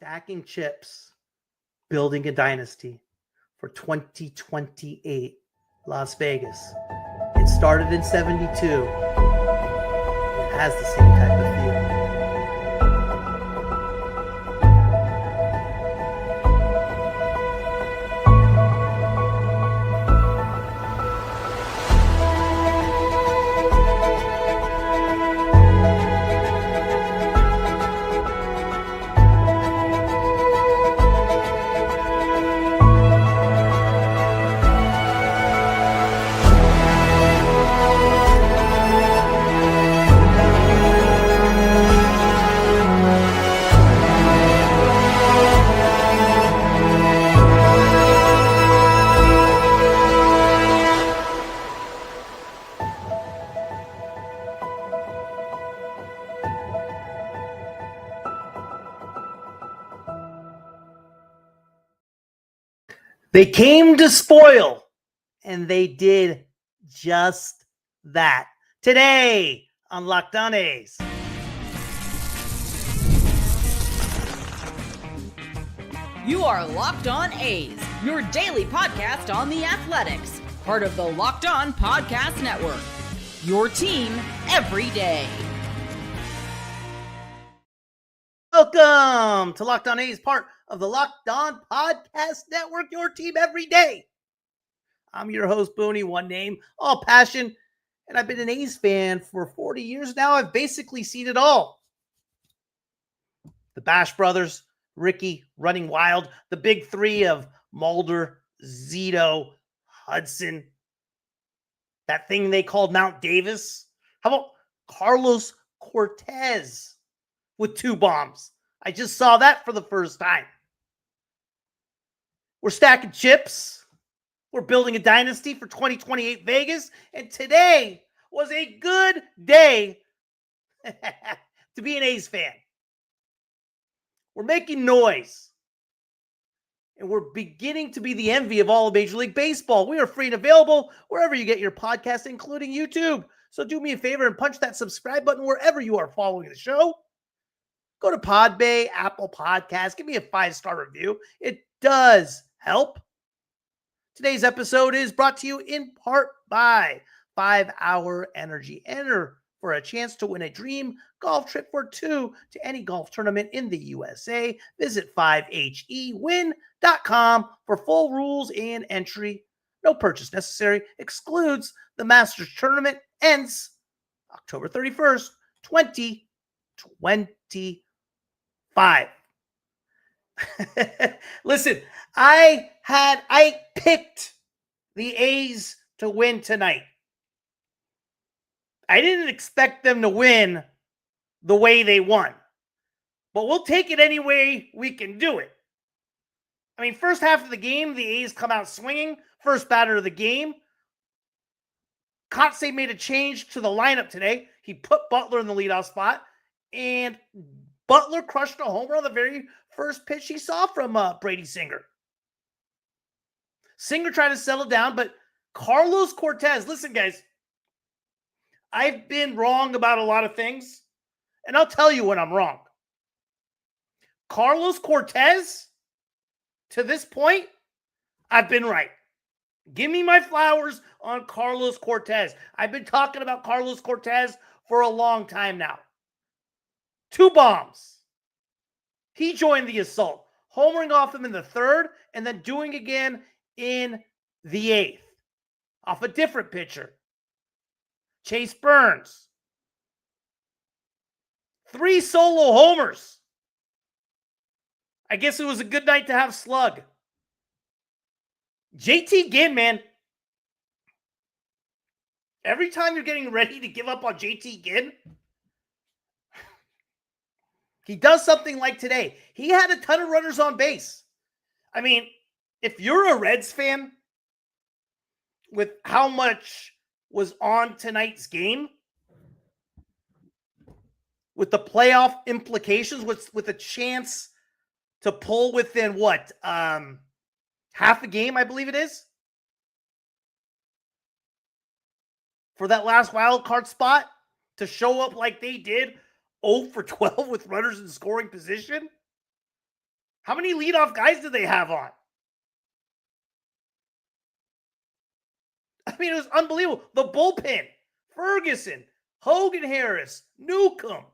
Stacking chips, building a dynasty for 2028 Las Vegas. It started in 72. It has the same type of feel. They came to spoil, and they did just that. Today on Locked On A's. You are Locked On A's, your daily podcast on the Athletics, part of the Locked On Podcast Network. Your team every day. Welcome to Locked On A's, part of the Locked On Podcast Network, your team every day. I'm your host, Booney, one name, all passion, and I've been an A's fan for 40 years now. I've basically seen it all. The Bash Brothers, Ricky running wild, the big three of Mulder, Zito, Hudson, that thing they called Mount Davis. How about Carlos Cortes with 2 bombs? I just saw that for the first time. We're stacking chips. We're building a dynasty for 2028 Vegas. And today was a good day to be an A's fan. We're making noise. And we're beginning to be the envy of all of Major League Baseball. We are free and available wherever you get your podcasts, including YouTube. So do me a favor and punch that subscribe button wherever you are following the show. Go to Podbay, Apple Podcasts. Give me a 5-star review. It does help. Today's episode is brought to you in part by 5 Hour Energy. Enter for a chance to win a dream golf trip for 2 to any golf tournament in the USA. Visit 5hewin.com for full rules and entry. No purchase necessary. Excludes the Masters Tournament. Ends October 31st, 2025. Listen, I picked the A's to win tonight. I didn't expect them to win the way they won, but we'll take it any way we can do it. I mean, first half of the game, the A's come out swinging. First batter of the game. Kotsay made a change to the lineup today. He put Butler in the leadoff spot, and Butler crushed a homer on the very first pitch he saw from Brady Singer. Singer tried to settle down, but Carlos Cortes, listen, guys, I've been wrong about a lot of things, and I'll tell you when I'm wrong. Carlos Cortes, to this point, I've been right. Give me my flowers on Carlos Cortes. I've been talking about Carlos Cortes for a long time now. 2 bombs. He joined the assault, homering off him in the 3rd and then doing again in the 8th off a different pitcher. Chase Burns. 3 solo homers. I guess it was a good night to have Slug. JT Ginn, man. Every time you're getting ready to give up on JT Ginn, he does something like today. He had a ton of runners on base. I mean, if you're a Reds fan, with how much was on tonight's game, with the playoff implications, with a chance to pull within what, half a game, I believe it is, for that last wild card spot to show up like they did, 0 for 12 with runners in scoring position. How many leadoff guys did they have on? I mean, it was unbelievable. The bullpen, Ferguson, Hogan Harris, Newcomb.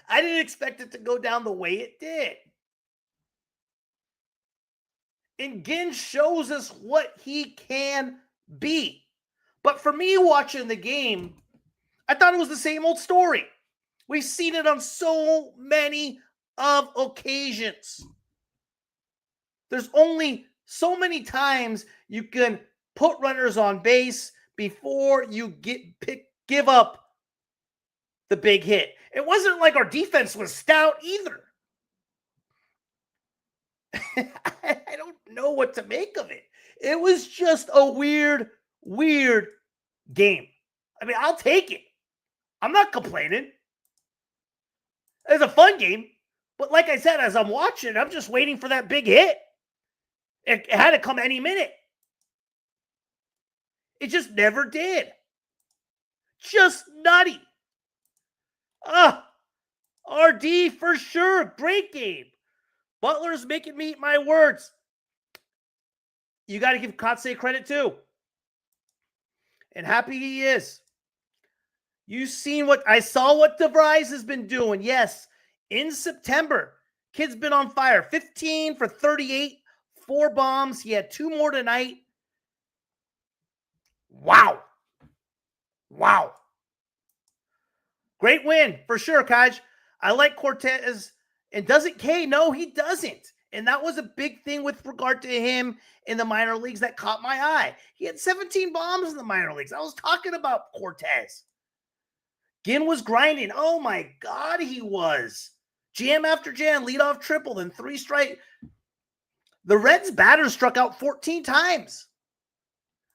I didn't expect it to go down the way it did. And Ginn shows us what he can be. But for me watching the game, I thought it was the same old story. We've seen it on so many of occasions. There's only so many times you can put runners on base before you give up the big hit. It wasn't like our defense was stout either. I don't know what to make of it. It was just a weird game. I mean, I'll take it. I'm not complaining. It's a fun game. But like I said, as I'm watching, I'm just waiting for that big hit. It had to come any minute. It just never did. Just nutty. RD for sure. Great game. Butler's making me eat my words. You got to give Kotze credit too. And happy he is. You seen what I saw what DeVries has been doing. Yes, in September, kid's been on fire. 15 for 38, 4 bombs. He had 2 more tonight. Wow. Great win for sure, Kaj. I like Cortes. And doesn't K? No, he doesn't. And that was a big thing with regard to him in the minor leagues that caught my eye. He had 17 bombs in the minor leagues. I was talking about Cortes. Ginn was grinding. Oh my God, he was. Jam after jam, leadoff triple, then 3 strike. The Reds batters struck out 14 times.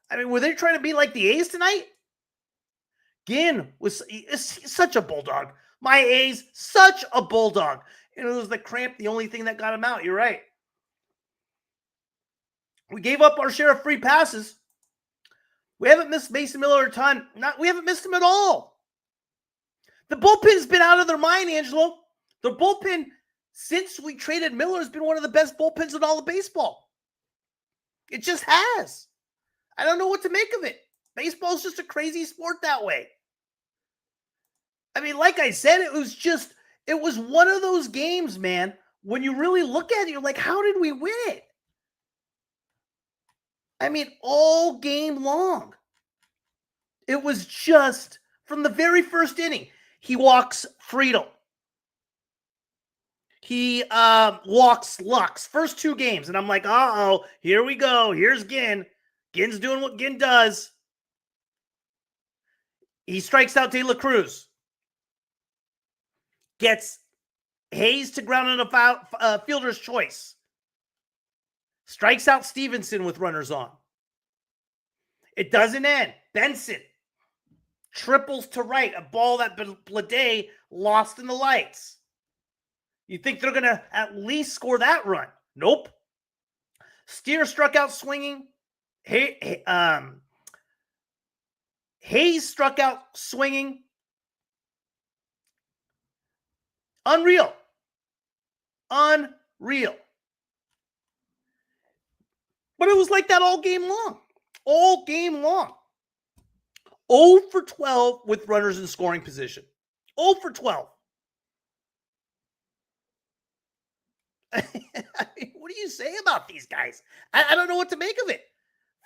I mean, were they trying to be like the A's tonight? Ginn was such a bulldog. My A's, such a bulldog. And it was the cramp, the only thing that got him out. You're right. We gave up our share of free passes. We haven't missed Mason Miller a ton. We haven't missed him at all. The bullpen's been out of their mind, Angelo. The bullpen, since we traded Miller, has been one of the best bullpens in all of baseball. It just has. I don't know what to make of it. Baseball's just a crazy sport that way. I mean, like I said, it was one of those games, man, when you really look at it, you're like, how did we win it? I mean, all game long. It was just from the very first inning. He walks Friedel. He walks Lux. First 2 games. And I'm like, uh-oh, here we go. Here's Ginn. Ginn's doing what Ginn does. He strikes out De La Cruz. Gets Hayes to ground on a fielder's choice. Strikes out Stevenson with runners on. It doesn't end. Benson triples to right, a ball that Blade lost in the lights. You think they're going to at least score that run? Nope. Steer struck out swinging. Hayes struck out swinging. Unreal. But it was like that all game long. 0 for 12 with runners in scoring position. 0 for 12. I mean, what do you say about these guys? I don't know what to make of it.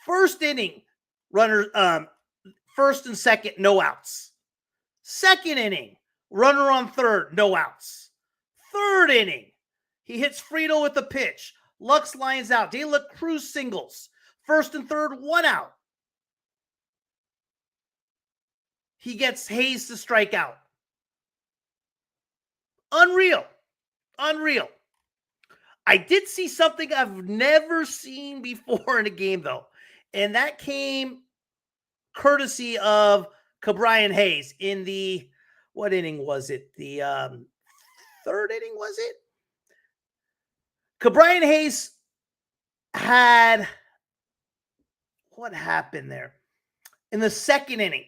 First inning, runner, first and second, no outs. Second inning, runner on third, no outs. Third inning, he hits Friedel with a pitch. Lux lines out. De La Cruz singles. First and third, 1 out. He gets Hayes to strike out. Unreal. I did see something I've never seen before in a game, though. And that came courtesy of Ke'Bryan Hayes in the, what inning was it? The third inning, was it? Ke'Bryan Hayes had, what happened there? In the second inning,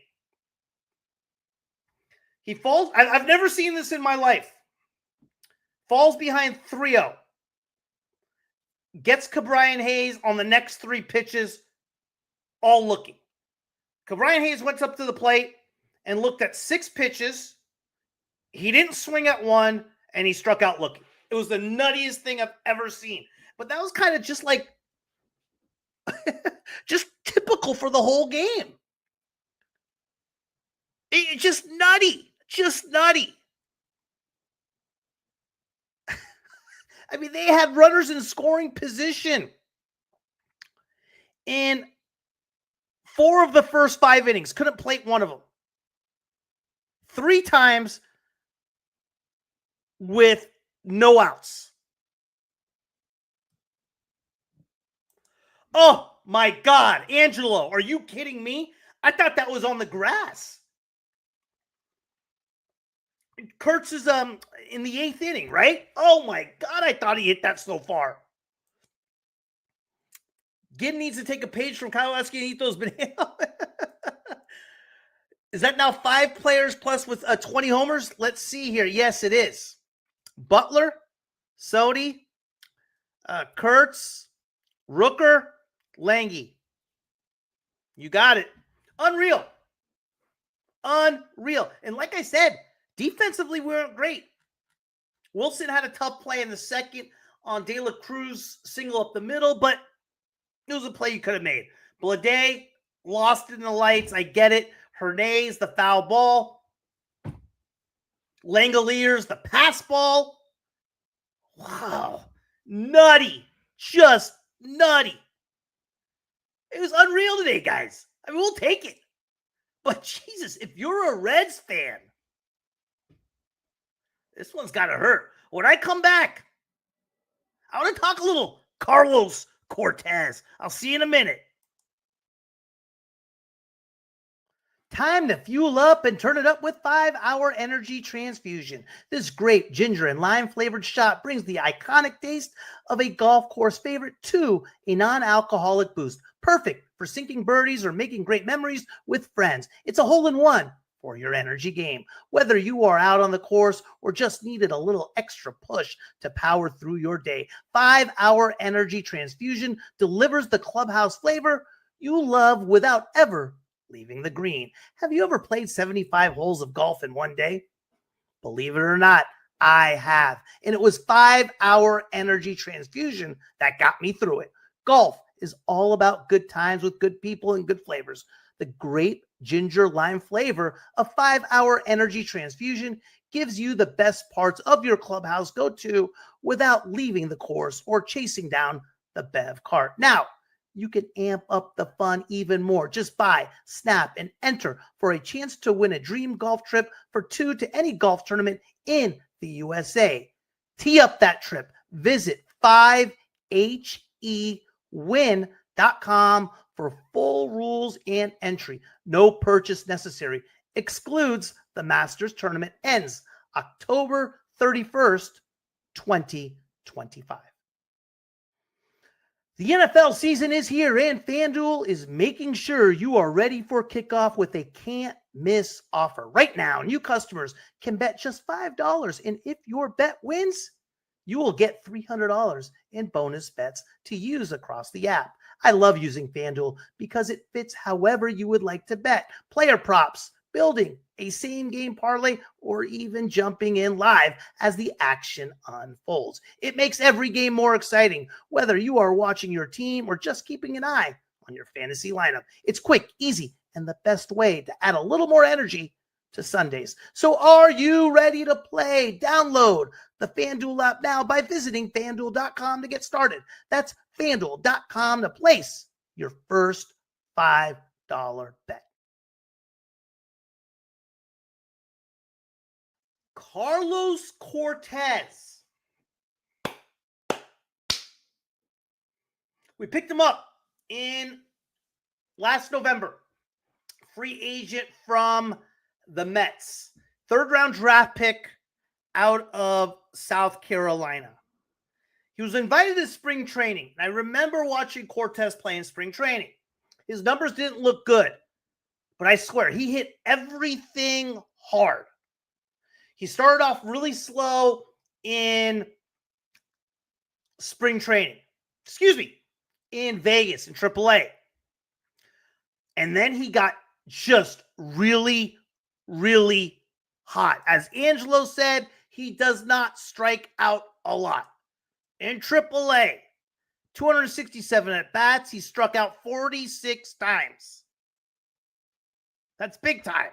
he falls. I've never seen this in my life. falls behind 3-0, gets Ke'Bryan Hayes on the next 3 pitches, all looking. Ke'Bryan Hayes went up to the plate and looked at 6 pitches. He didn't swing at one, and he struck out looking. It was the nuttiest thing I've ever seen. But that was kind of just like, just typical for the whole game. It's just nutty. Just nutty. I mean, they had runners in scoring position. And 4 of the first 5 innings, couldn't plate one of them. 3 times with no outs. Oh, my God. Angelo, are you kidding me? I thought that was on the grass. Kurtz is in the 8th inning, right? Oh, my God. I thought he hit that so far. Ginn needs to take a page from Kyle Esky and eat those bananas. Is that now 5 players plus with 20 homers? Let's see here. Yes, it is. Butler, Sodi, Kurtz, Rooker, Lange. You got it. Unreal. Unreal. And like I said, defensively, we weren't great. Wilson had a tough play in the second on De La Cruz single up the middle, but it was a play you could have made. Blade lost it in the lights. I get it. Hernandez, the foul ball. Langoliers, the pass ball. Wow. Nutty. Just nutty. It was unreal today, guys. I mean, we'll take it. But Jesus, if you're a Reds fan, this one's got to hurt. When I come back, I want to talk a little Carlos Cortes. I'll see you in a minute. Time to fuel up and turn it up with 5-Hour Energy Transfusion. This great ginger and lime flavored shot brings the iconic taste of a golf course favorite to a non-alcoholic boost. Perfect for sinking birdies or making great memories with friends. It's a hole-in-one for your energy game. Whether you are out on the course or just needed a little extra push to power through your day, 5-Hour Energy Transfusion delivers the clubhouse flavor you love without ever leaving the green. Have you ever played 75 holes of golf in one day? Believe it or not, I have. And it was 5-Hour Energy Transfusion that got me through it. Golf is all about good times with good people and good flavors. The great ginger lime flavor of 5-Hour Energy Transfusion gives you the best parts of your clubhouse go-to without leaving the course or chasing down the bev cart. Now, you can amp up the fun even more. Just buy, snap, and enter for a chance to win a dream golf trip for 2 to any golf tournament in the USA. Tee up that trip. Visit 5hewin.com for full rules and entry. No purchase necessary. Excludes the Masters tournament. Ends October 31st, 2025. The NFL season is here, and FanDuel is making sure you are ready for kickoff with a can't-miss offer. Right now, new customers can bet just $5, and if your bet wins, you will get $300 in bonus bets to use across the app. I love using FanDuel because it fits however you would like to bet. Player props, building a same-game parlay, or even jumping in live as the action unfolds. It makes every game more exciting, whether you are watching your team or just keeping an eye on your fantasy lineup. It's quick, easy, and the best way to add a little more energy to Sundays. So are you ready to play? Download the FanDuel app now by visiting FanDuel.com to get started. That's FanDuel.com to place your first $5 bet. Carlos Cortes. We picked him up in last November. Free agent from the Mets. 3rd round draft pick out of South Carolina. He was invited to spring training. I remember watching Cortes play in spring training. His numbers didn't look good, but I swear he hit everything hard. He started off really slow, in spring training. Excuse me, in Vegas in AAA. And then he got just really, really hot. As Angelo said, he does not strike out a lot. In AAA, 267 at-bats, he struck out 46 times. That's big time.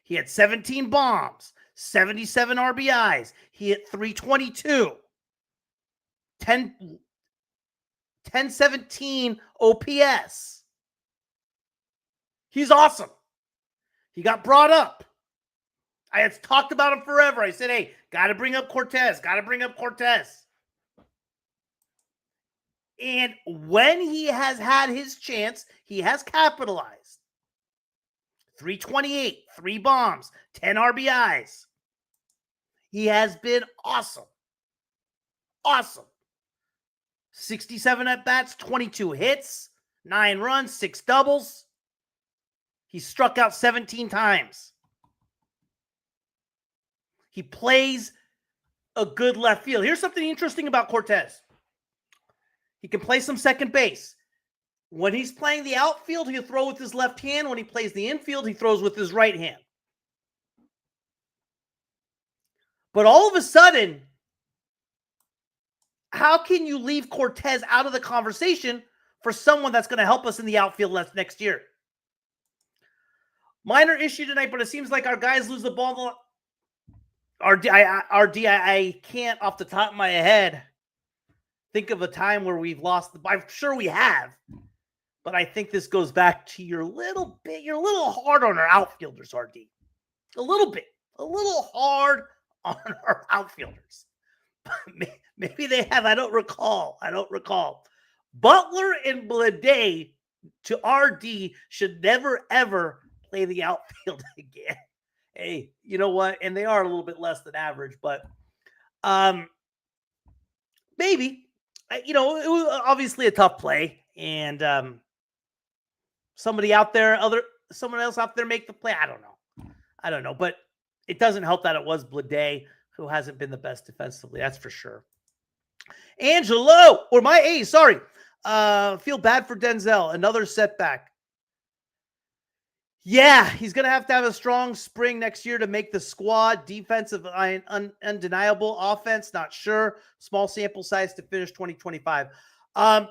He had 17 bombs, 77 RBIs. He hit 322. 1017 OPS. He's awesome. He got brought up. I had talked about him forever. I said, hey, got to bring up Cortes. Got to bring up Cortes. And when he has had his chance, he has capitalized. 328, 3 bombs, 10 RBIs. He has been awesome. Awesome. 67 at-bats, 22 hits, 9 runs, 6 doubles. He struck out 17 times. He plays a good left field. Here's something interesting about Cortes. He can play some second base. When he's playing the outfield, he'll throw with his left hand. When he plays the infield, he throws with his right hand. But all of a sudden, how can you leave Cortes out of the conversation for someone that's going to help us in the outfield next year? Minor issue tonight, but it seems like our guys lose the ball. I can't off the top of my head think of a time where we've lost the ball. I'm sure we have, but I think this goes back to you're a little hard on our outfielders, RD. A little hard on our outfielders. Maybe they have. I don't recall. Butler and Blade to RD should never, ever play the outfield again. Hey, you know what? And they are a little bit less than average, but maybe. It was obviously a tough play, and someone else out there make the play. I don't know, but it doesn't help that it was Blade who hasn't been the best defensively. That's for sure. Angelo, or my A, sorry. Feel bad for Denzel. Another setback. Yeah, he's going to have a strong spring next year to make the squad. Defensive, undeniable. Offense, not sure. Small sample size to finish 2025. I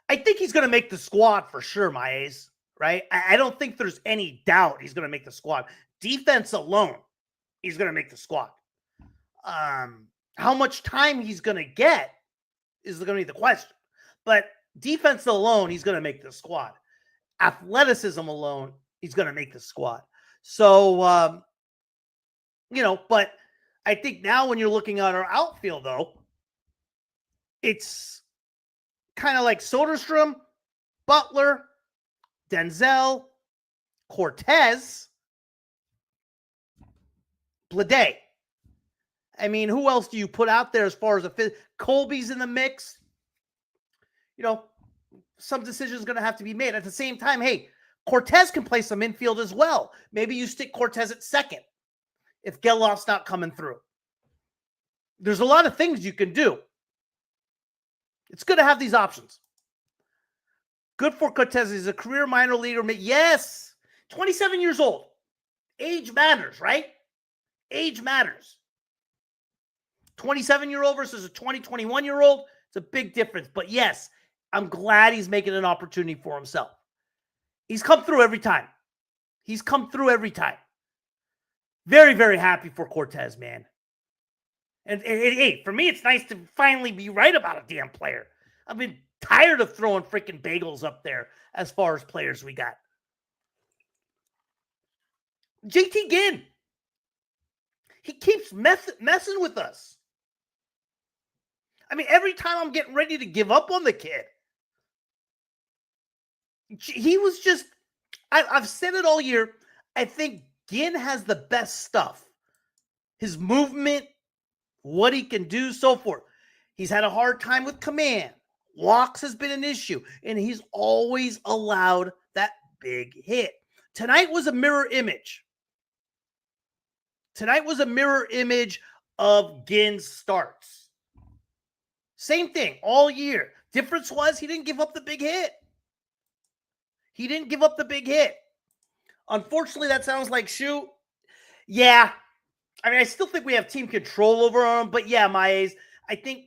think he's going to make the squad for sure, my A's, right? I don't think there's any doubt he's going to make the squad. Defense alone, he's going to make the squad. How much time he's going to get is going to be the question. But defense alone, he's going to make the squad. Athleticism alone, he's going to make the squad. So, but I think now when you're looking at our outfield, though, it's kind of like Soderstrom, Butler, Denzel, Cortes, Blade. I mean, who else do you put out there as far as Colby's in the mix? Some decisions going to have to be made. At the same time, hey, Cortes can play some infield as well. Maybe you stick Cortes at second if Gelof's not coming through. There's a lot of things you can do. It's good to have these options. Good for Cortes. He's a career minor leaguer. Yes, 27 years old. Age matters, right? Age matters. 27-year-old versus a 21-year-old, it's a big difference. But yes, I'm glad he's making an opportunity for himself. He's come through every time. Very, very happy for Cortes, man. And hey, for me, it's nice to finally be right about a damn player. I've been tired of throwing freaking bagels up there as far as players we got. JT Ginn. He keeps messing with us. I mean, every time I'm getting ready to give up on the kid, he was just, I've said it all year. I think Ginn has the best stuff. His movement, what he can do, so forth. He's had a hard time with command. Walks has been an issue, and he's always allowed that big hit. Tonight was a mirror image. Tonight was a mirror image of Ginn's starts. Same thing all year. Difference was he didn't give up the big hit. He didn't give up the big hit. Unfortunately, that sounds like shoot. Yeah. I mean, I still think we have team control over him, but yeah, my A's. I think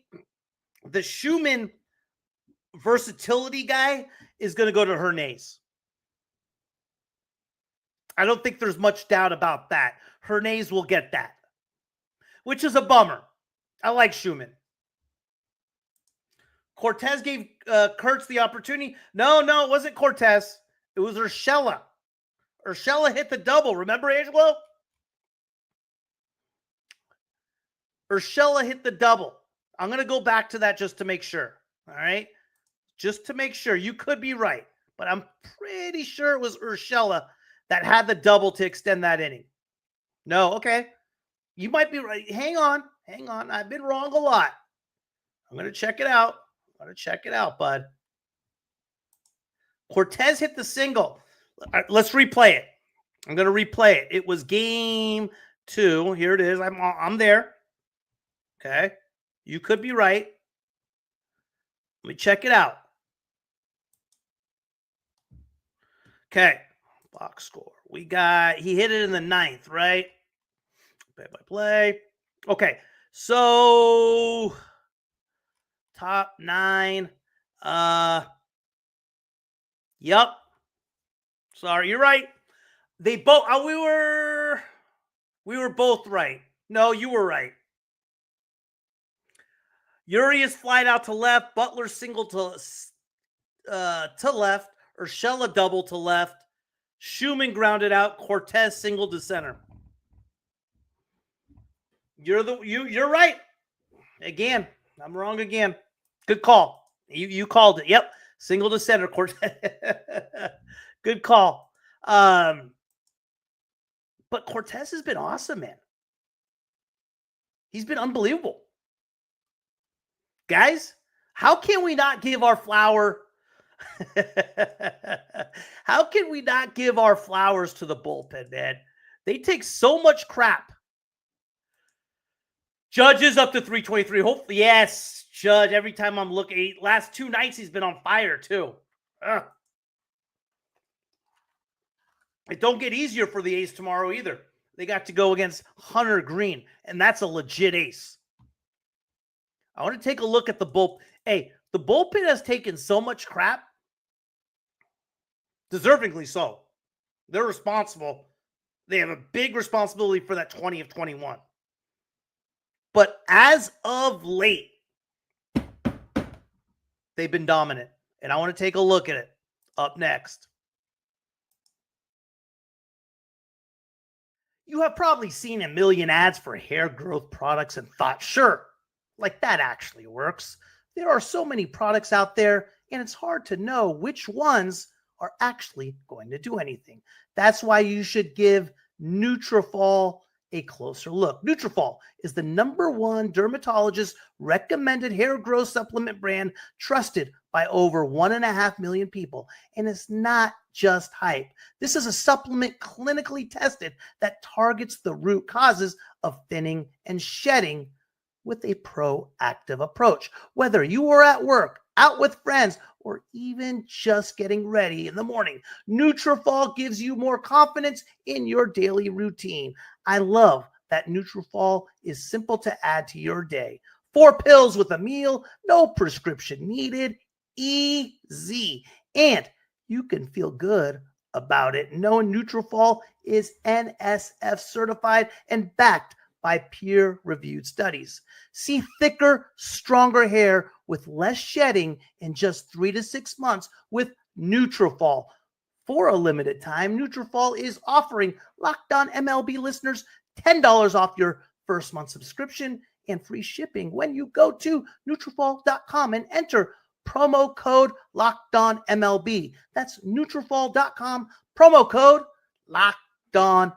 the Schumann versatility guy is going to go to Hernandez. I don't think there's much doubt about that. Hernandez will get that, which is a bummer. I like Schumann. Cortes gave Kurtz the opportunity. No, it wasn't Cortes. It was Urshela. Urshela hit the double. Remember, Angelo? Urshela hit the double. I'm going to go back to that just to make sure. All right? Just to make sure. You could be right, but I'm pretty sure it was Urshela that had the double to extend that inning. No, okay. You might be right. Hang on. I've been wrong a lot. I'm going to check it out. Bud. Cortes hit the single. Let's replay it. I'm going to replay it. It was game 2. Here it is. I'm there. Okay. You could be right. Let me check it out. Okay. Box score. He hit it in the 9th, right? Play. Okay. So top 9. Yep. Sorry, you're right. They both we were both right. No, you were right. Urias flied out to left, Butler single to left, Urshela double to left, Schumann grounded out, Cortes single to center. You're right. Again, I'm wrong again. Good call. You called it. Yep. Single to center, Cortes. Good call. But Cortes has been awesome, man. He's been unbelievable. Guys, how can we not give our flower? How can we not give our flowers to the bullpen, man? They take so much crap. Judge is up to 323. Hopefully, yes, Judge. Every time I'm looking, last 2 nights he's been on fire too. It don't get easier for the A's tomorrow either. They got to go against Hunter Green, and that's a legit ace. I want to take a look at the bullpen. Hey, the bullpen has taken so much crap. Deservingly so. They're responsible. They have a big responsibility for that 20 of 21. But as of late, they've been dominant. And I want to take a look at it up next. You have probably seen a million ads for hair growth products and thought, sure, like that actually works. There are so many products out there, and it's hard to know which ones are actually going to do anything. That's why you should give Nutrafol a closer look. Nutrafol is the #1 dermatologist recommended hair growth supplement brand trusted by over 1.5 million people. And it's not just hype. This is a supplement clinically tested that targets the root causes of thinning and shedding with a proactive approach. Whether you are at work, out with friends, or even just getting ready in the morning, Nutrafol gives you more confidence in your daily routine. I love that Nutrafol is simple to add to your day. 4 pills with a meal, no prescription needed, easy. And you can feel good about it knowing Nutrafol is NSF certified and backed by peer-reviewed studies. See thicker, stronger hair with less shedding in just 3 to 6 months with Nutrafol. For a limited time, Nutrafol is offering Locked On MLB listeners $10 off your first month subscription and free shipping when you go to Nutrafol.com and enter promo code LOCKEDONMLB. That's Nutrafol.com, promo code LOCKEDONMLB.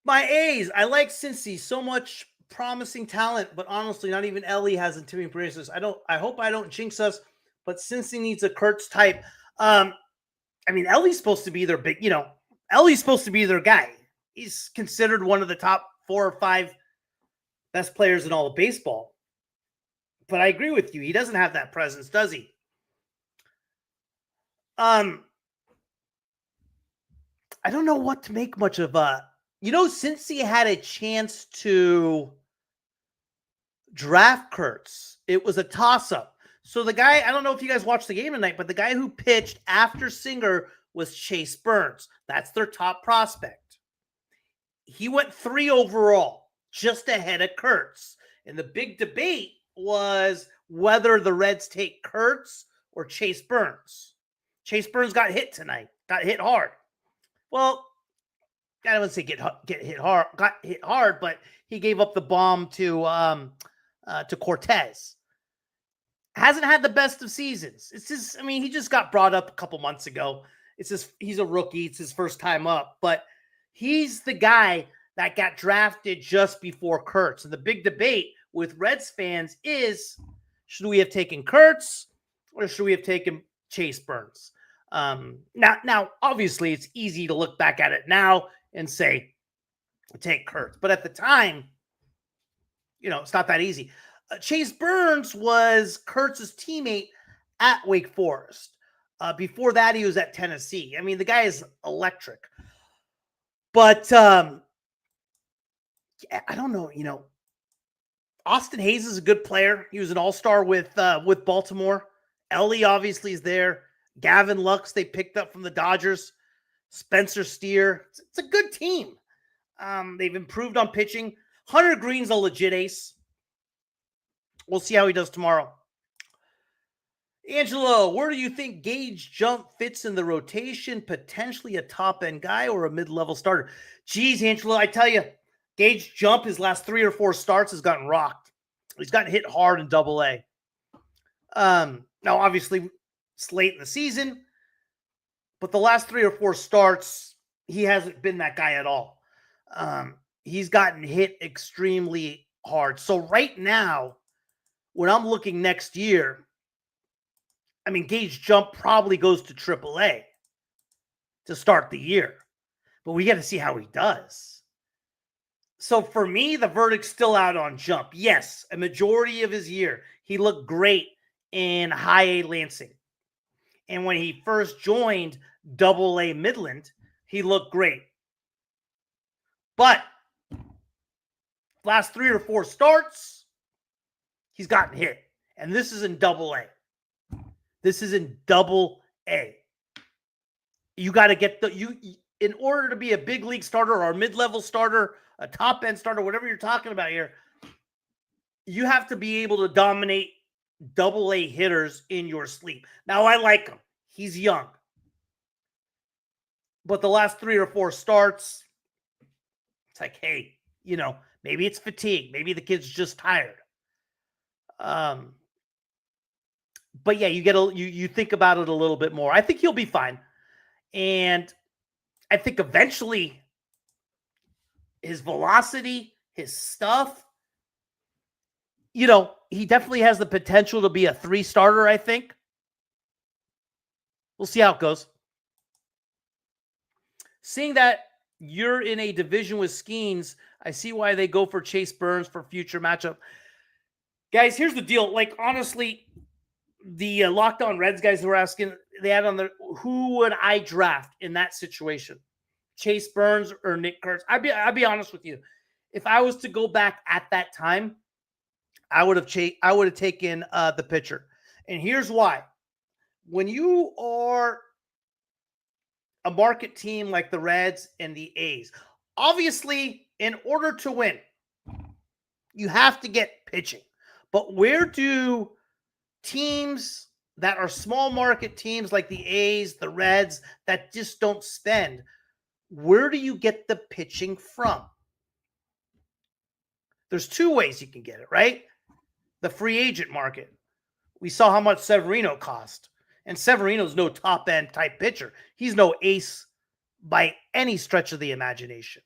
My A's, I like Cincy. So much promising talent, but honestly, not even Ellie has intimidating praises. I hope I don't jinx us, but Cincy needs a Kurtz type. I mean, Ellie's supposed to be their Ellie's supposed to be their guy. He's considered one of the top 4 or 5 best players in all of baseball. But I agree with you. He doesn't have that presence, does he? I don't know what to make much of since he had a chance to draft Kurtz, it was a toss-up. So the guy, I don't know if you guys watched the game tonight, but the guy who pitched after Singer was Chase Burns. That's their top prospect. He went 3 overall, just ahead of Kurtz. And the big debate was whether the Reds take Kurtz or Chase Burns. Chase Burns got hit tonight, got hit hard. Well, I don't want to say got hit hard, but he gave up the bomb to Cortes. Hasn't had the best of seasons. He just got brought up a couple months ago. He's a rookie. It's his first time up, but he's the guy that got drafted just before Kurtz. And the big debate with Reds fans is, should we have taken Kurtz or should we have taken Chase Burns? Now, obviously, it's easy to look back at it now and say, take Kurtz. But at the time, it's not that easy. Chase Burns was Kurtz's teammate at Wake Forest. Before that, he was at Tennessee. I mean, the guy is electric. But I don't know. Austin Hayes is a good player. He was an all-star with Baltimore. Ellie obviously is there. Gavin Lux they picked up from the Dodgers. Spencer Steer. It's a good team. They've improved on pitching. Hunter Green's a legit ace. We'll see how he does tomorrow. Angelo, where do you think Gage Jump fits in the rotation? Potentially a top-end guy or a mid-level starter? Geez, Angelo, I tell you, Gage Jump, his last 3 or 4 starts has gotten rocked. He's gotten hit hard in Double-A. Now, obviously, it's late in the season, but the last 3 or 4 starts, he hasn't been that guy at all. He's gotten hit extremely hard. So right now, when I'm looking next year, Gage Jump probably goes to AAA to start the year. But we got to see how he does. So for me, the verdict's still out on Jump. Yes, a majority of his year, he looked great in High A Lansing. And when he first joined Double-A Midland, he looked great. But last 3 or 4 starts, he's gotten hit. And this is in Double-A. This is in Double-A. You got to get in order to be a big league starter or a mid-level starter, a top-end starter, whatever you're talking about here, you have to be able to dominate Double-A hitters in your sleep. Now, I like him. He's young. But the last 3 or 4 starts, it's like, hey, maybe it's fatigue. Maybe the kid's just tired. But yeah, you think about it a little bit more. I think he'll be fine. And I think eventually his velocity, his stuff, he definitely has the potential to be a 3 starter, I think. We'll see how it goes. Seeing that you're in a division with Skeens, I see why they go for Chase Burns for future matchup. Guys, here's the deal. Honestly, the Locked On Reds guys were asking, they had on who would I draft in that situation? Chase Burns or Nick Kurtz? I'd be honest with you. If I was to go back at that time, I would have taken the pitcher. And here's why. When you are a market team like the Reds and the A's, obviously, in order to win, you have to get pitching. But where do teams that are small market teams like the A's, the Reds, that just don't spend, where do you get the pitching from? There's 2 ways you can get it, right? The free agent market. We saw how much Severino cost. And Severino's no top-end type pitcher. He's no ace by any stretch of the imagination.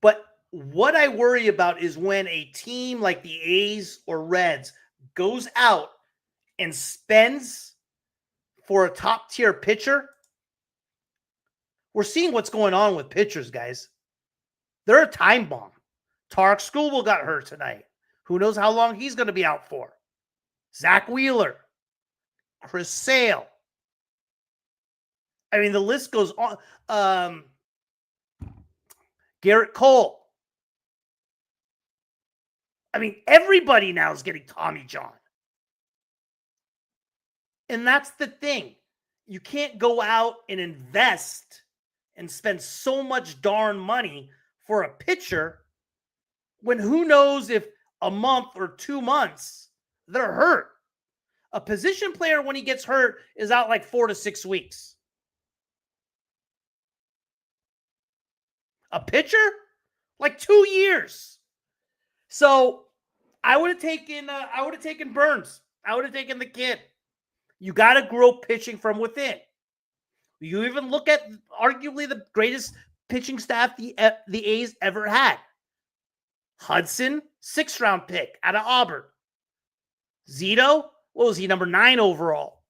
But what I worry about is when a team like the A's or Reds goes out and spends for a top-tier pitcher, we're seeing what's going on with pitchers, guys. They're a time bomb. Tarek Skubal got hurt tonight. Who knows how long he's going to be out for? Zach Wheeler, Chris Sale. I mean, the list goes on. Garrett Cole. I mean, everybody now is getting Tommy John. And that's the thing. You can't go out and invest and spend so much darn money for a pitcher when who knows if a month or 2 months they're hurt. A position player, when he gets hurt, is out like 4 to 6 weeks. A pitcher, like 2 years. So I would have taken Burns. I would have taken the kid. You got to grow pitching from within. You even look at arguably the greatest pitching staff the A's ever had. Hudson, 6th-round pick out of Auburn. Zito, what was he, number 9 overall?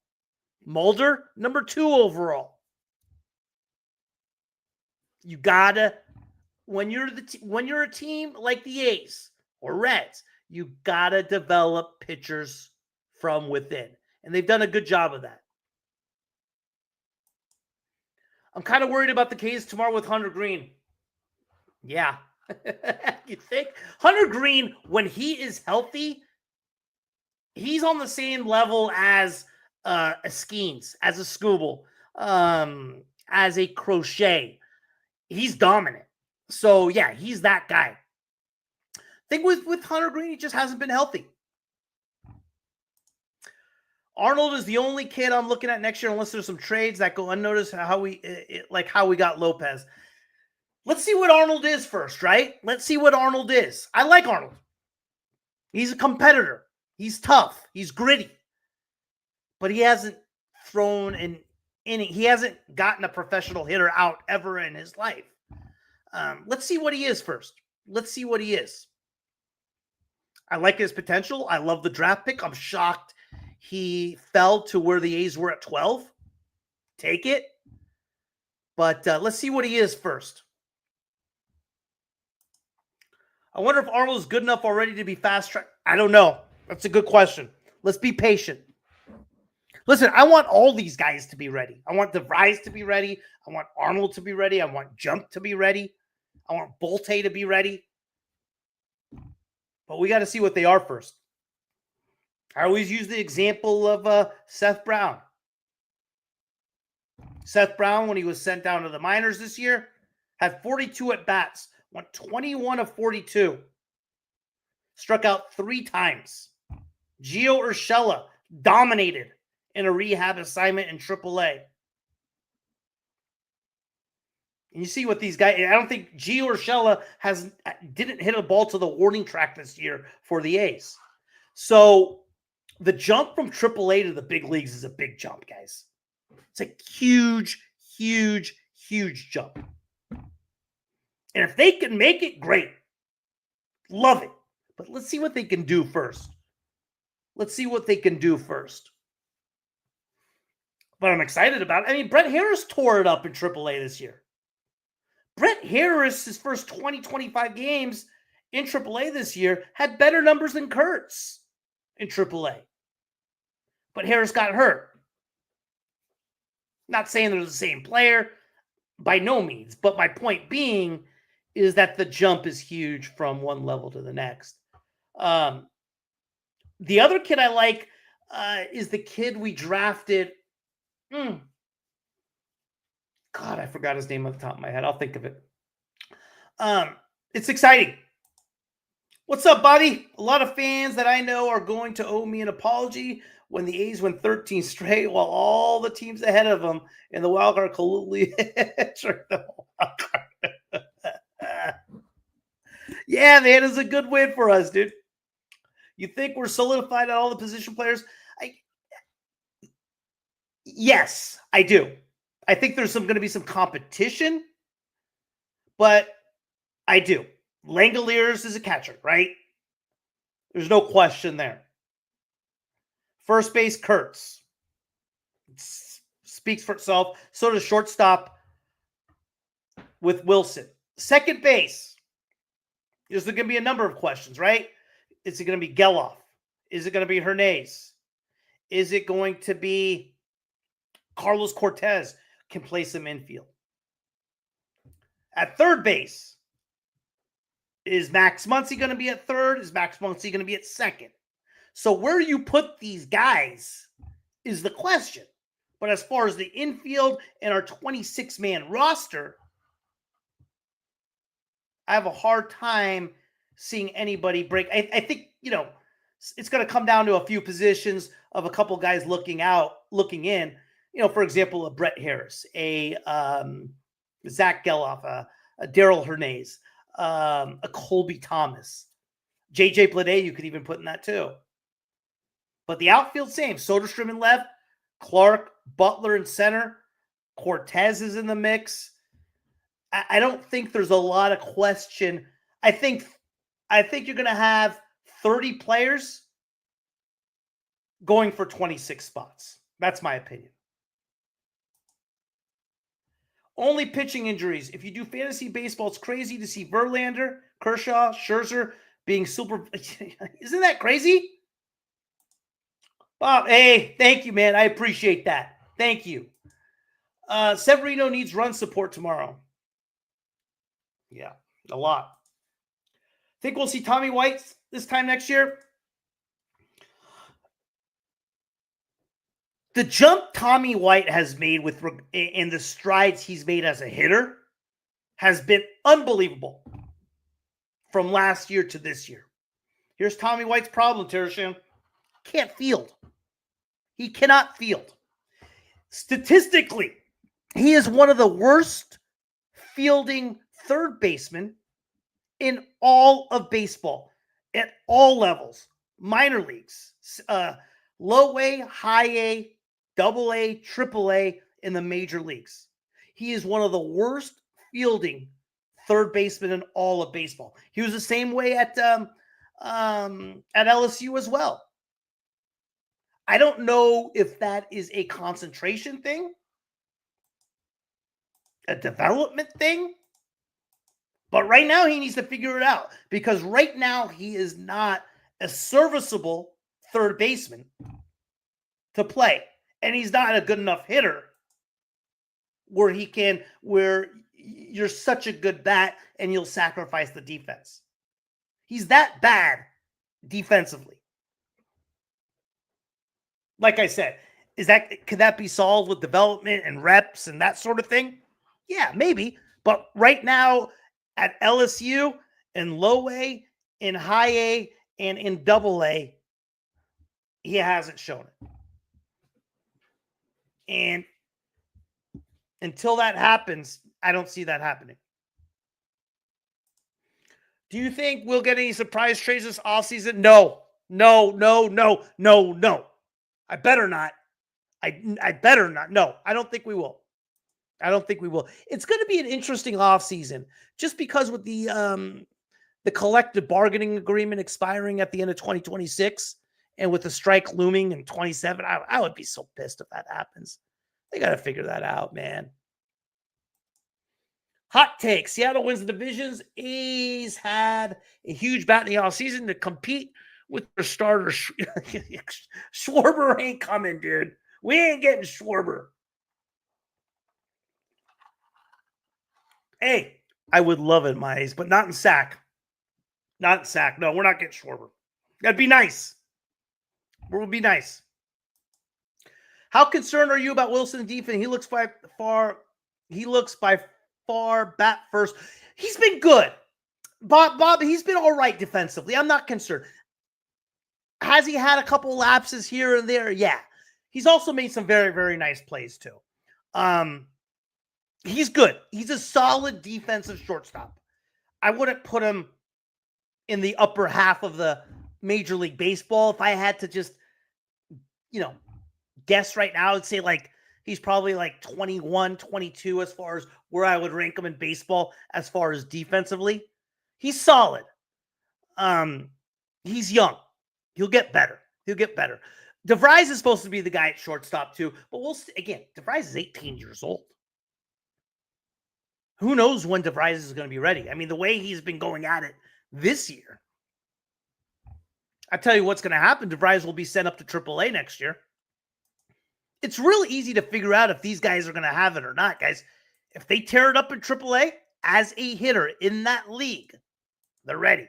Mulder, number 2 overall. You gotta, when you're a team like the A's or Reds, you gotta develop pitchers from within, and they've done a good job of that. I'm kind of worried about the K's tomorrow with Hunter Green. Yeah. You think? Hunter Green, when he is healthy, he's on the same level as a Skeens, as a Skubal, as a Crochet. He's dominant. So, yeah, he's that guy. Thing with Hunter Green, he just hasn't been healthy. Arnold is the only kid I'm looking at next year, unless there's some trades that go unnoticed. How we got Lopez. Let's see what Arnold is first, right? Let's see what Arnold is. I like Arnold. He's a competitor. He's tough. He's gritty. But he hasn't thrown an inning. He hasn't gotten a professional hitter out ever in his life. Let's see what he is first. Let's see what he is. I like his potential. I love the draft pick. I'm shocked he fell to where the A's were at 12. Take it. But let's see what he is first. I wonder if Arnold is good enough already to be fast track. I don't know. That's a good question. Let's be patient. Listen, I want all these guys to be ready. I want DeVries to be ready. I want Arnold to be ready. I want Jump to be ready. I want Bolte to be ready. But we got to see what they are first. I always use the example of Seth Brown. Seth Brown, when he was sent down to the minors this year, had 42 at-bats, went 21 of 42. Struck out 3 times. Gio Urshela dominated in a rehab assignment in AAA. And you see what these guys, I don't think Gio Urshela didn't hit a ball to the warning track this year for the A's. So the jump from AAA to the big leagues is a big jump, guys. It's a huge, huge, huge jump. And if they can make it, great. Love it. But let's see what they can do first. Let's see what they can do first. But I'm excited about it. I mean, Brett Harris tore it up in AAA this year. Brett Harris, his first 20, 25 games in AAA this year, had better numbers than Kurtz in AAA. But Harris got hurt. Not saying they're the same player, by no means. But my point being is that the jump is huge from one level to the next. The other kid I like is the kid we drafted. God, I forgot his name off the top of my head. I'll think of it. It's exciting. What's up, buddy? A lot of fans that I know are going to owe me an apology when the A's win 13 straight while all the teams ahead of them in the wild card collectively tricked the wild card. Yeah, man, it's a good win for us, dude. You think we're solidified at all the position players? Yes, I do. I think there's going to be some competition, but I do. Langoliers is a catcher, right? There's no question there. First base, Kurtz. Speaks for itself. So does shortstop with Wilson. Second base. There's going to be a number of questions, right? Is it going to be Geloff? Is it going to be Hernandez? Is it going to be Carlos Cortes? Can play some infield. At third base, is Max Muncy going to be at third? Is Max Muncy going to be at second? So where you put these guys is the question. But as far as the infield and our 26-man roster, I have a hard time seeing anybody break. I think, it's going to come down to a few positions of a couple guys looking in. For example, a Brett Harris, a Zach Geloff, a Daryl Hernandez, a Colby Thomas, JJ Bleday, you could even put in that too. But the outfield, same. Soderstrom in left, Clark, Butler in center, Cortes is in the mix. I don't think there's a lot of question. I think you're going to have 30 players going for 26 spots. That's my opinion. Only pitching injuries. If you do fantasy baseball, it's crazy to see Verlander, Kershaw, Scherzer being super. Isn't that crazy? Bob, hey, thank you, man. I appreciate that. Thank you. Severino needs run support tomorrow. Yeah, a lot. Think we'll see Tommy White this time next year? The jump Tommy White has made in the strides he's made as a hitter has been unbelievable from last year to this year. Here's Tommy White's problem, Teresham. Can't field. He cannot field. Statistically, he is one of the worst fielding third basemen in all of baseball at all levels. Minor leagues, low A, high A, double A, triple A in the major leagues. He is one of the worst fielding third basemen in all of baseball. He was the same way at LSU as well. I don't know if that is a concentration thing, a development thing, but right now he needs to figure it out because right now he is not a serviceable third baseman to play. And he's not a good enough hitter where you're such a good bat and you'll sacrifice the defense. He's that bad defensively. Like I said, could that be solved with development and reps and that sort of thing? Yeah, maybe. But right now at LSU, in low A, in high A, and in double A, he hasn't shown it. And until that happens, I don't see that happening. Do you think we'll get any surprise trades this offseason? No. I better not. I better not. No, I don't think we will. It's going to be an interesting offseason just because with the collective bargaining agreement expiring at the end of 2026 and with the strike looming in 27, I would be so pissed if that happens. They got to figure that out, man. Hot take. Seattle wins the divisions. A's had a huge bat in the offseason to compete with their starter. Schwarber ain't coming, dude. We ain't getting Schwarber. Hey, I would love it, my A's, but not in Sac. Not in Sac. No, we're not getting Schwarber. That'd be nice. It would be nice. How concerned are you about Wilson's defense? He looks by far bat first. He's been good. Bob, he's been all right defensively. I'm not concerned. Has he had a couple lapses here and there? Yeah. He's also made some very, very nice plays too. He's good. He's a solid defensive shortstop. I wouldn't put him in the upper half of the Major League Baseball. If I had to just, guess right now, I'd say he's probably 21, 22 as far as where I would rank him in baseball as far as defensively. He's solid. He's young. He'll get better. DeVries is supposed to be the guy at shortstop too, but again, DeVries is 18 years old. Who knows when DeVries is going to be ready? I mean, the way he's been going at it this year, I tell you what's going to happen. DeVries will be sent up to AAA next year. It's really easy to figure out if these guys are going to have it or not, guys. If they tear it up in AAA as a hitter in that league, they're ready.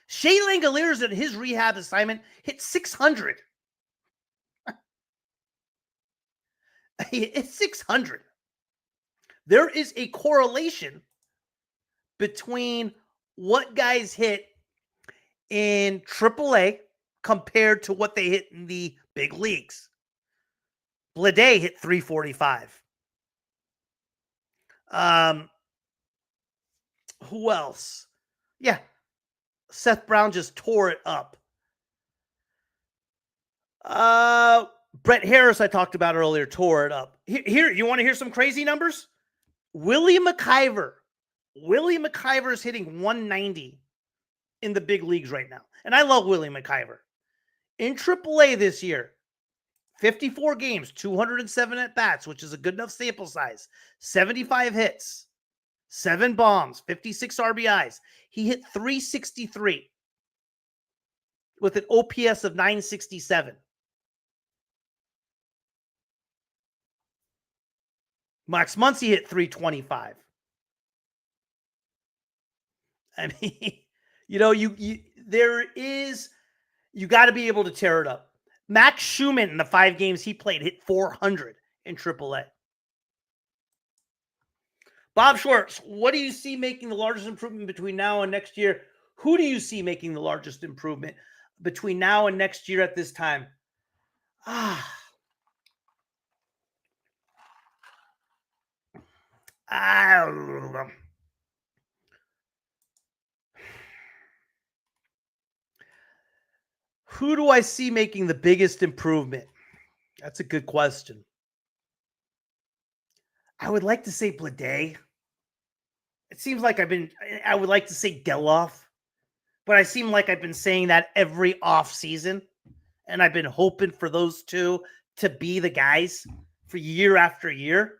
Shea Langoliers at his rehab assignment hit 600. It's 600. There is a correlation between what guys hit in AAA compared to what they hit in the big leagues. Blade hit 345. Who else? Yeah. Seth Brown just tore it up. Brett Harris, I talked about earlier, tore it up. Here, you want to hear some crazy numbers? Willie McIver is hitting 190 in the big leagues right now. And I love Willie McIver. In AAA this year, 54 games, 207 at-bats, which is a good enough sample size. 75 hits, 7 bombs, 56 RBIs. He hit 363 with an OPS of 967. Max Muncy hit 325. I mean, you got to be able to tear it up. Max Schumann in the 5 games he played hit 400 in AAA. Bob Schwartz, what do you see making the largest improvement between now and next year? Who do you see making the largest improvement between now and next year at this time? I don't know. Who do I see making the biggest improvement? That's a good question. I would like to say Blade. It seems like I would like to say Geloff, but I seem like I've been saying that every off season, and I've been hoping for those two to be the guys for year after year.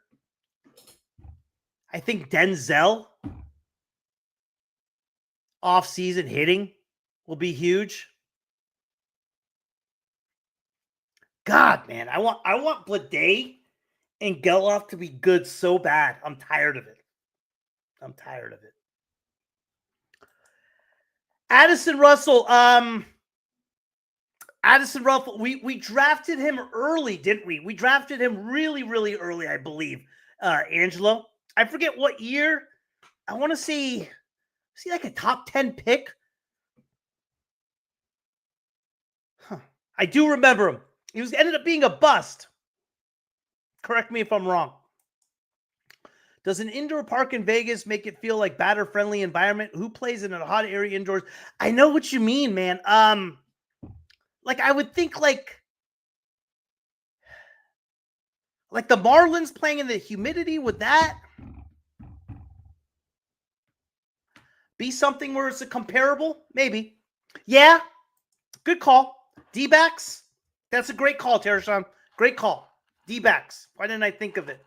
I think Denzel off-season hitting will be huge. God, man, I want Blade and Geloff to be good so bad. I'm tired of it. Addison Russell, we drafted him early, didn't we? We drafted him really, really early, I believe, Angelo. I forget what year. I want to see like a top 10 pick. I do remember him. He ended up being a bust. Correct me if I'm wrong. Does an indoor park in Vegas make it feel like batter-friendly environment? Who plays in a hot area indoors? I know what you mean, man. Like I would think like the Marlins playing in the humidity, would that be something where it's a comparable? Maybe. Yeah. Good call. D-backs. That's a great call, Tereshon. Great call. D-backs. Why didn't I think of it?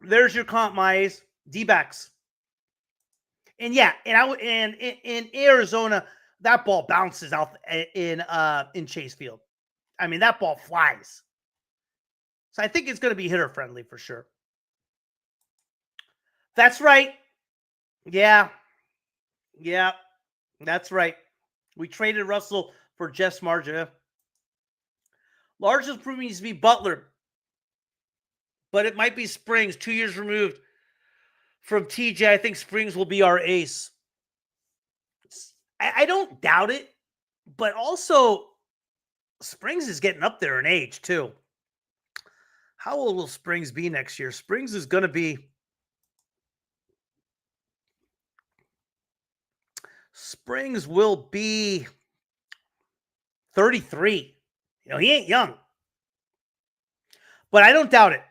There's your comp, Mize. D-backs. And yeah, and in Arizona, that ball bounces out in Chase Field. I mean, that ball flies. So I think it's going to be hitter friendly for sure. That's right. Yeah. That's right. We traded Russell for Jess Marja. Largest improvement needs to be Butler. But it might be Springs, 2 years removed from TJ. I think Springs will be our ace. I don't doubt it, but also Springs is getting up there in age too. How old will Springs be next year? Springs is going to be 33. He ain't young. But I don't doubt it.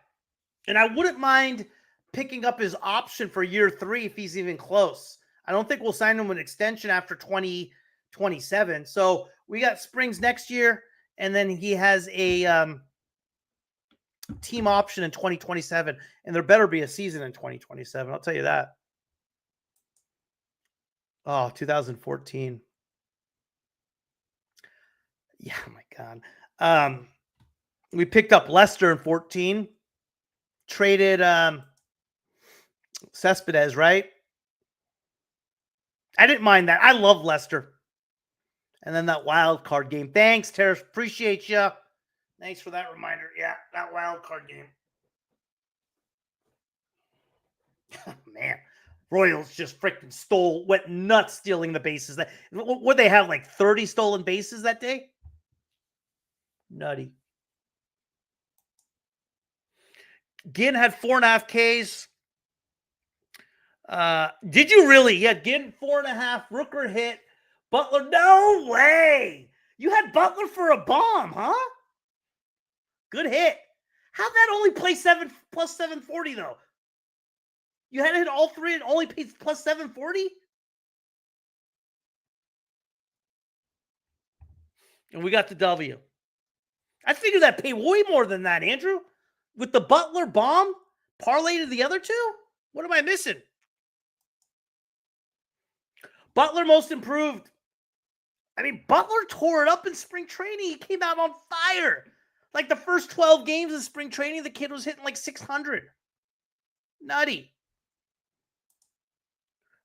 And I wouldn't mind picking up his option for year 3 if he's even close. I don't think we'll sign him an extension after 2027. So We got Springs next year, and then he has a team option in 2027, and there better be a season in 2027. I'll tell you that. Oh, 2014. Yeah, my God. We picked up Lester in 14. Traded Cespedes, right? I didn't mind that. I love Lester. And then that wild card game. Thanks, Terrace. Appreciate you. Thanks for that reminder. Yeah, that wild card game. Man, Royals just freaking went nuts stealing the bases. What they have, like 30 stolen bases that day? Nutty. Ginn had 4.5 Ks. Did you really? Yeah, Ginn 4.5. Rooker hit. Butler, no way. You had Butler for a bomb, huh? Good hit. How'd that only play plus 740 though? You had to hit all three and only paid plus 740? And we got the W. I figured that paid way more than that, Andrew. With the Butler bomb parlay to the other two? What am I missing? Butler most improved. I mean, Butler tore it up in spring training. He came out on fire. Like the first 12 games of spring training, the kid was hitting like 600. Nutty.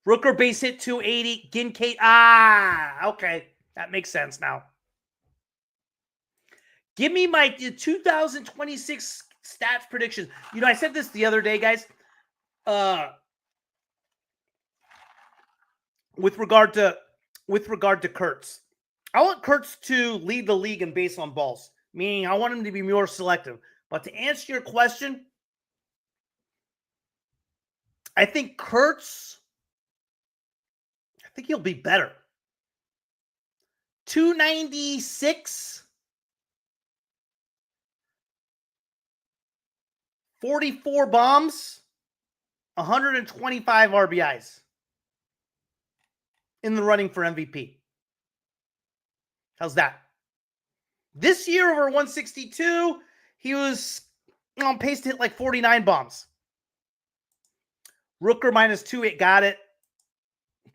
Rooker base hit 280. Ginn Kate. Okay. That makes sense now. Give me my 2026 stats predictions. You know, I said this the other day, guys. With regard to Kurtz. I want Kurtz to lead the league in base on balls, meaning I want him to be more selective. But to answer your question, I think he'll be better. 296, 44 bombs, 125 RBIs in the running for MVP. How's that? This year over 162, he was on pace to hit like 49 bombs. Rooker minus 2, got it.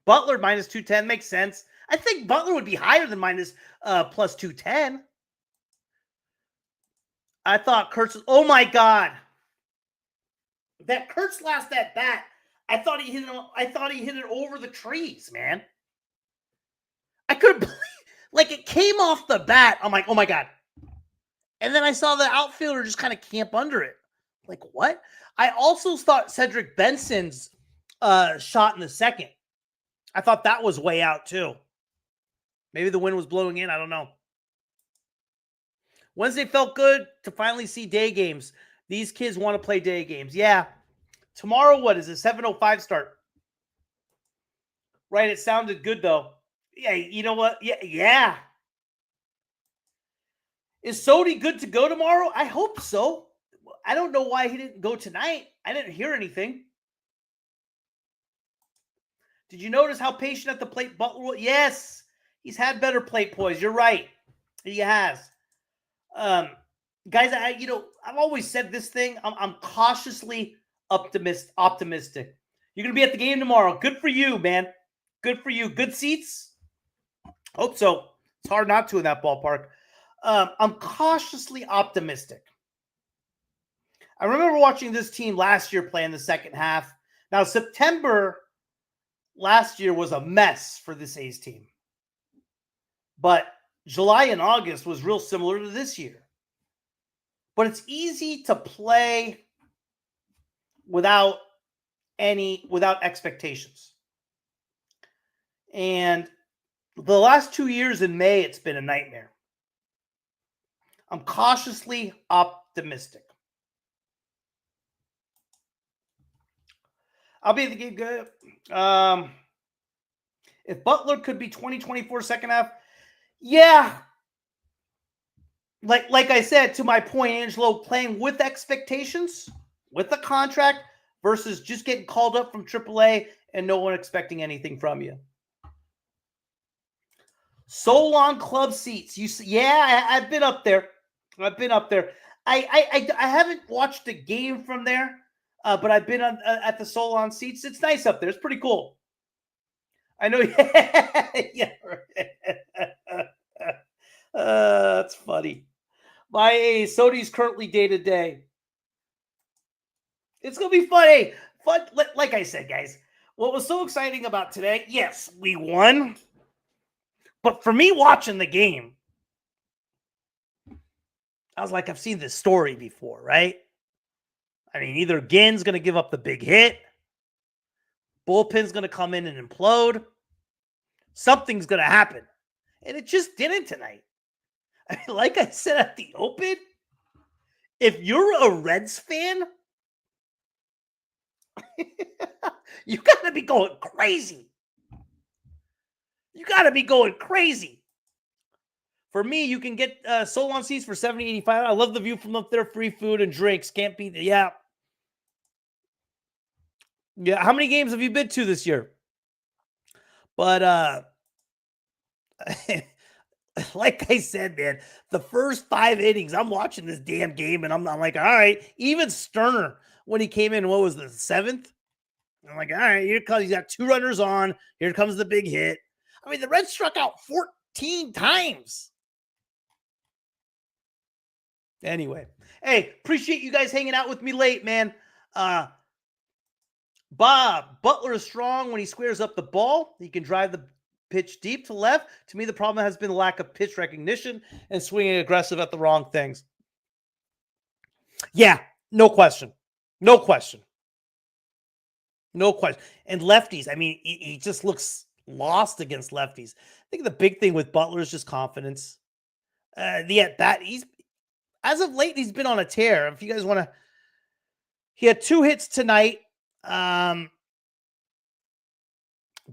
Butler minus 210 makes sense. I think Butler would be higher than plus 210. I thought Kurtz. Oh my God, that Kurtz last at bat. I thought he hit it over the trees, man. I couldn't believe. Like, it came off the bat. I'm like, oh my God. And then I saw the outfielder just kind of camp under it. Like, what? I also thought Cedric Benson's shot in the second. I thought that was way out too. Maybe the wind was blowing in. I don't know. Wednesday felt good to finally see day games. These kids want to play day games. Yeah. Tomorrow, what is it? 7:05 start. Right. It sounded good though. Yeah, you know what? Yeah. Is Sodi good to go tomorrow? I hope so. I don't know why he didn't go tonight. I didn't hear anything. Did you notice how patient at the plate Butler was? Yes. He's had better plate poise. You're right. He has. Guys, I've always said this thing. I'm cautiously optimistic. You're going to be at the game tomorrow. Good for you, man. Good for you. Good seats? Hope so. It's hard not to in that ballpark. I'm cautiously optimistic. I remember watching this team last year play in the second half. Now, September last year was a mess for this A's team. But July and August was real similar to this year. But it's easy to play without expectations. And the last 2 years in May, it's been a nightmare. I'm cautiously optimistic. I'll be at the game good. If Butler could be 2024 second half, yeah. Like I said, to my point, Angelo, playing with expectations, with a contract, versus just getting called up from AAA and no one expecting anything from you. Solon Club seats. I've been up there. I haven't watched a game from there, but I've been at the Solon seats. It's nice up there. It's pretty cool. I know. Yeah. That's funny. My Sodi's currently day to day. It's gonna be fun. Hey, fun. Like I said, guys, what was so exciting about today? Yes, we won. But for me watching the game, I was like, I've seen this story before, right? I mean, either Ginn's going to give up the big hit, bullpen's going to come in and implode, something's going to happen. And it just didn't tonight. I mean, like I said at the open, if you're a Reds fan, you got to be going crazy. You got to be going crazy. For me, you can get Solon seats for $70, $85. I love the view from up there. Free food and drinks. Can't beat it. Yeah. Yeah. How many games have you been to this year? But like I said, man, the first 5 innings, I'm watching this damn game, and I'm like, all right. Even Sterner, when he came in, what was the 7th? I'm like, all right, here comes. He's got 2 runners on. Here comes the big hit. I mean, the Reds struck out 14 times. Anyway, hey, appreciate you guys hanging out with me late, man. Butler is strong when he squares up the ball. He can drive the pitch deep to left. To me, the problem has been the lack of pitch recognition and swinging aggressive at the wrong things. Yeah, no question. No question. No question. And lefties, I mean, he just looks lost against lefties. I think the big thing with Butler is just confidence. He's as of late, he's been on a tear. If you guys want to, he had 2 hits tonight.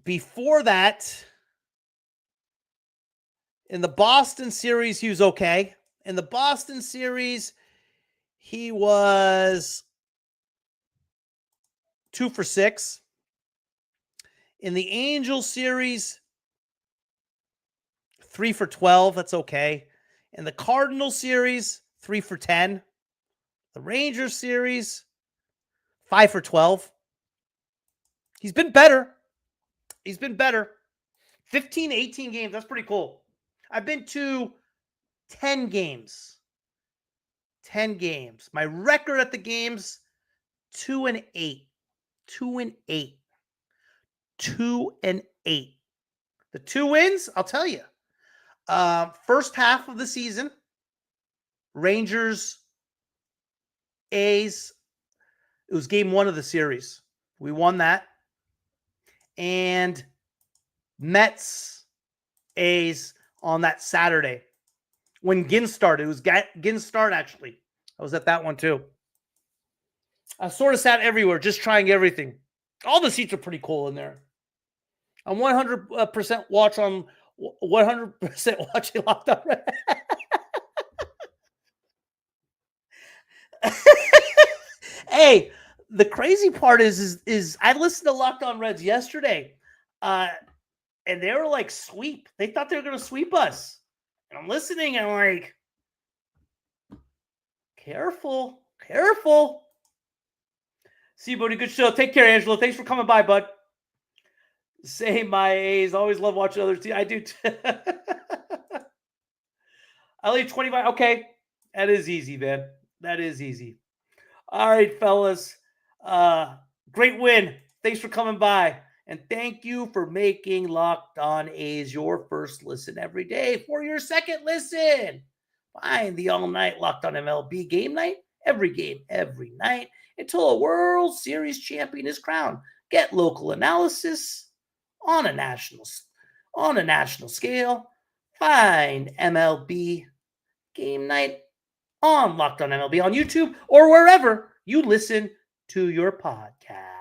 Before that, in the Boston series, he was okay. In the Boston series, he was 2 for 6. In the Angel series, 3 for 12. That's okay. In the Cardinal series, 3 for 10. The Rangers series, 5 for 12. He's been better. 15, 18 games. That's pretty cool. I've been to 10 games. 10 games. My record at the games, 2-8. 2-8. 2-8. The 2 wins, I'll tell you. First half of the season, Rangers, A's. It was game 1 of the series. We won that. And Mets, A's on that Saturday when Ginn started. It was Ginn's start, actually. I was at that one too. I sort of sat everywhere, just trying everything. All the seats are pretty cool in there. I'm 100% watching Locked On Red. Hey, the crazy part is I listened to Locked On Reds yesterday, and they were like, sweep. They thought they were going to sweep us. And I'm listening, and I'm like, careful. See you, buddy. Good show. Take care, Angelo. Thanks for coming by, bud. Same, my A's. Always love watching other teams. I do. I leave 25. Okay. That is easy, man. That is easy. All right, fellas. Great win. Thanks for coming by. And thank you for making Locked On A's your first listen every day. For your second listen, find the all-night Locked On MLB game night, every game, every night, until a World Series champion is crowned. Get local analysis on a national scale. Find MLB game night on Locked On MLB on YouTube or wherever you listen to your podcast.